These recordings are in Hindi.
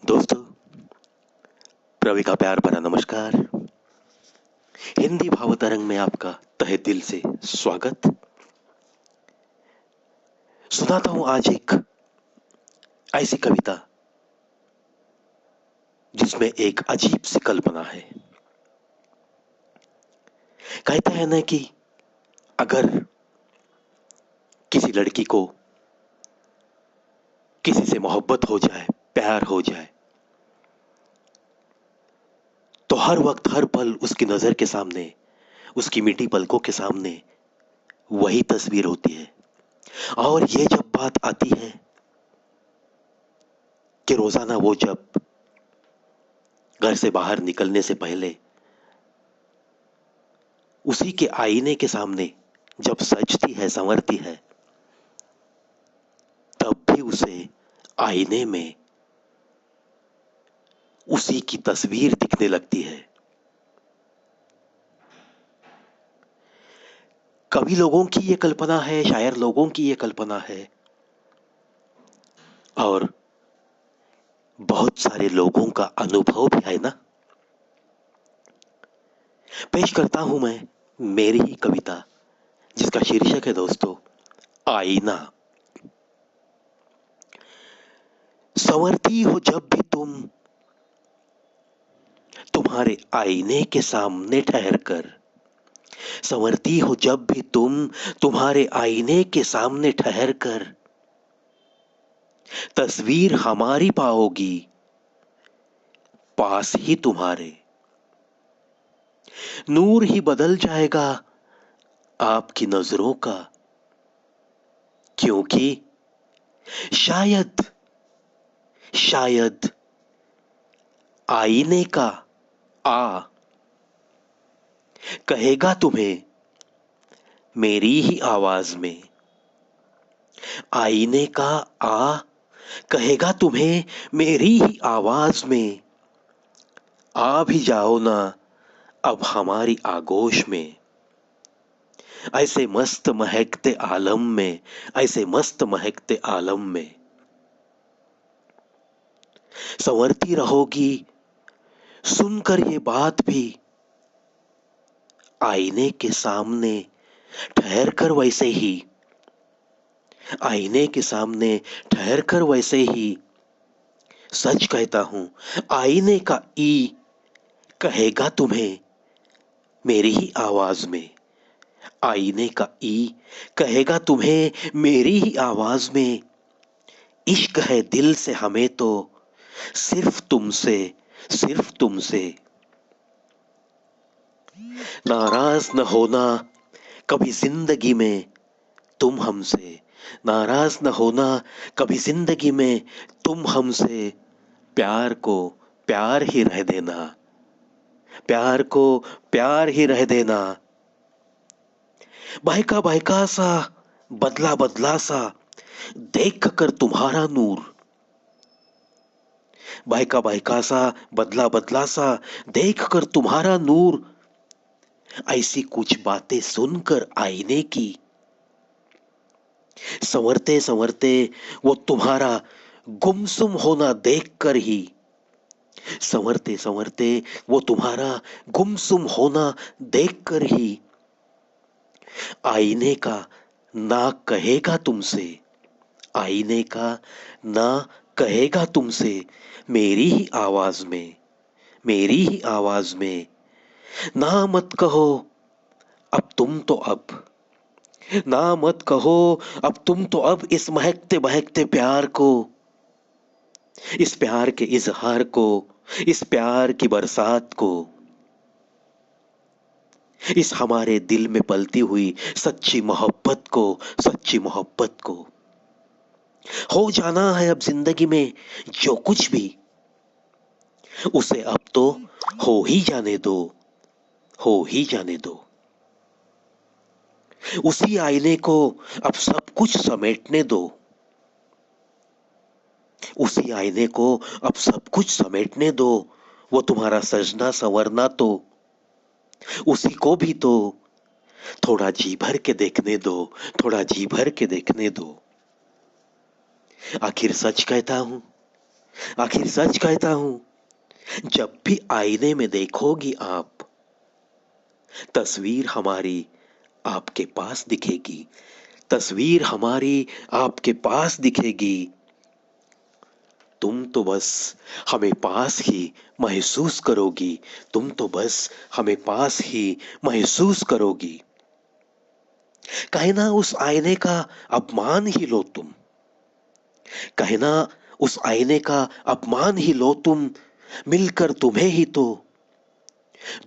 दोस्तों, रवि का प्यार भरा नमस्कार। हिंदी भावतरंग में आपका तहे दिल से स्वागत। सुनाता हूं आज एक ऐसी कविता जिसमें एक अजीब सी कल्पना है। कहते हैं ना कि अगर किसी लड़की को किसी से मोहब्बत हो जाए, प्यार हो जाए, तो हर वक्त हर पल उसकी नजर के सामने, उसकी मीठी पलकों के सामने वही तस्वीर होती है। और ये जब बात आती है कि रोजाना वो जब घर से बाहर निकलने से पहले उसी के आईने के सामने जब सजती है, संवरती है, तब भी उसे आईने में उसी की तस्वीर दिखने लगती है। कवि लोगों की ये कल्पना है, शायर लोगों की ये कल्पना है, और बहुत सारे लोगों का अनुभव भी है ना। पेश करता हूं मैं मेरी ही कविता, जिसका शीर्षक है दोस्तों, आईना। संवरती हो जब भी तुम तुम्हारे आईने के सामने ठहरकर, संवरती हो जब भी तुम तुम्हारे आईने के सामने ठहरकर, तस्वीर हमारी पाओगी पास ही तुम्हारे। नूर ही बदल जाएगा आपकी नजरों का, क्योंकि शायद शायद आईने का आ कहेगा तुम्हें मेरी ही आवाज में। आईने का आ कहेगा तुम्हें मेरी ही आवाज में। आ भी जाओ ना अब हमारी आगोश में। ऐसे मस्त महकते आलम में, ऐसे मस्त महकते आलम में संवरती रहोगी सुनकर ये बात भी, आईने के सामने ठहर कर वैसे ही, आईने के सामने ठहर कर वैसे ही। सच कहता हूं, आईने का ई कहेगा तुम्हें मेरी ही आवाज में। आईने का ई कहेगा तुम्हें मेरी ही आवाज में। इश्क है दिल से हमें तो सिर्फ तुमसे, सिर्फ तुमसे। नाराज न होना कभी जिंदगी में तुम हमसे, नाराज न होना कभी जिंदगी में तुम हमसे। प्यार को प्यार ही रह देना, प्यार को प्यार ही रह देना। बहका बहका सा, बदला बदला सा देख कर तुम्हारा नूर, बहका बहका सा, बदला बदला सा देख कर तुम्हारा नूर। ऐसी कुछ बातें सुनकर आईने की, संवरते संवरते वो तुम्हारा गुमसुम होना देखकर ही, संवरते संवरते वो तुम्हारा गुमसुम होना देखकर ही, आईने का ना कहेगा तुमसे, आईने का ना कहेगा तुमसे मेरी ही आवाज में, मेरी ही आवाज में। ना मत कहो अब तुम तो अब, ना मत कहो अब तुम तो अब इस महकते महकते प्यार को, इस प्यार के इजहार को, इस प्यार की बरसात को, इस हमारे दिल में पलती हुई सच्ची मोहब्बत को, सच्ची मोहब्बत को। हो जाना है अब जिंदगी में जो कुछ भी, उसे अब तो हो ही जाने दो, हो ही जाने दो। उसी आईने को अब सब कुछ समेटने दो, उसी आईने को अब सब कुछ समेटने दो। वो तुम्हारा सजना संवरना तो उसी को भी तो थोड़ा जी भर के देखने दो, थोड़ा जी भर के देखने दो। आखिर सच कहता हूं, आखिर सच कहता हूं, जब भी आईने में देखोगी आप, तस्वीर हमारी आपके पास दिखेगी। तस्वीर हमारी आपके पास दिखेगी। तुम तो बस हमें पास ही महसूस करोगी। तुम तो बस हमें पास ही महसूस करोगी। कहे ना उस आईने का अपमान ही लो तुम। कहे ना उस आईने का अपमान ही लो तुम। मिलकर तुम्हें ही तो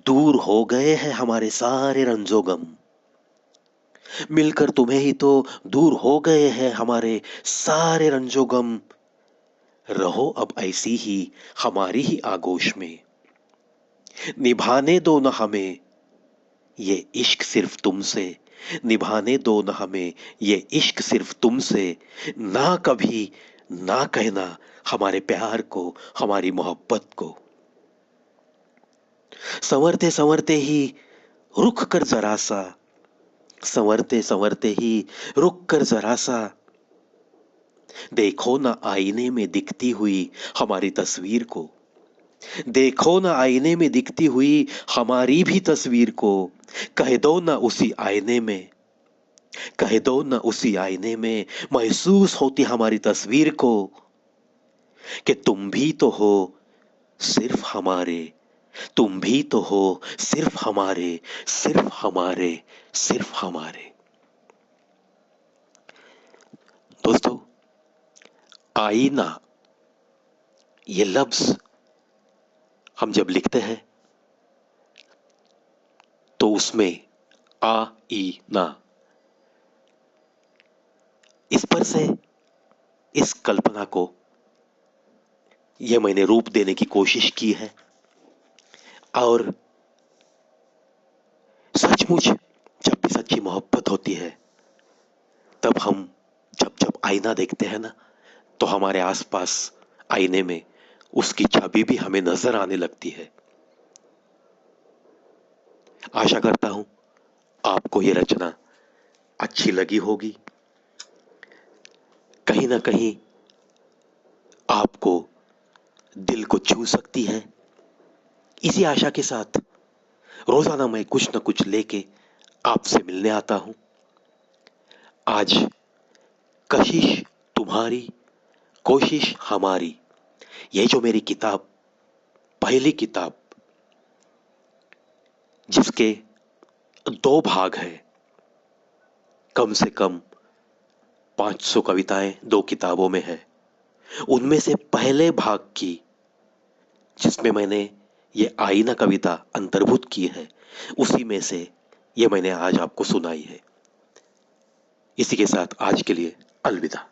दूर हो गए हैं हमारे सारे रंजो गम। मिलकर तुम्हें ही तो दूर हो गए हैं हमारे सारे रंजो गम। रहो अब ऐसी ही हमारी ही आगोश में। निभाने दो न हमें ये इश्क सिर्फ तुमसे। निभाने दो न हमें ये इश्क सिर्फ तुमसे। ना कभी ना कहना हमारे प्यार को, हमारी मोहब्बत को। संवरते संवरते ही रुक कर जरा सा। संवरते संवरते ही रुक कर जरा सा। देखो ना आईने में दिखती हुई हमारी तस्वीर को। देखो ना आईने में दिखती हुई हमारी भी तस्वीर को। कह दो ना उसी आईने में, कह दो ना उसी आईने में महसूस होती हमारी तस्वीर को कि तुम भी तो हो सिर्फ हमारे। तुम भी तो हो सिर्फ हमारे, सिर्फ हमारे, सिर्फ हमारे। दोस्तों, आईना ये लफ्ज हम जब लिखते हैं तो उसमें आ ई ना, इस पर से इस कल्पना को यह मैंने रूप देने की कोशिश की है। और सचमुच जब भी सच्ची मोहब्बत होती है, तब हम जब जब आईना देखते हैं ना, तो हमारे आसपास आईने में उसकी छवि भी हमें नजर आने लगती है। आशा करता हूं आपको यह रचना अच्छी लगी होगी। कहीं ना कहीं आपको दिल को छू सकती है। इसी आशा के साथ रोजाना मैं कुछ न कुछ लेके आपसे मिलने आता हूं। आज कशिश तुम्हारी, कोशिश हमारी, ये जो मेरी किताब, पहली किताब, जिसके 2 भाग हैं, कम से कम 500 कविताएं 2 किताबों में है। उनमें से पहले भाग की, जिसमें मैंने ये आईना कविता अंतर्भुत की है, उसी में से ये मैंने आज आपको सुनाई है। इसी के साथ आज के लिए अलविदा।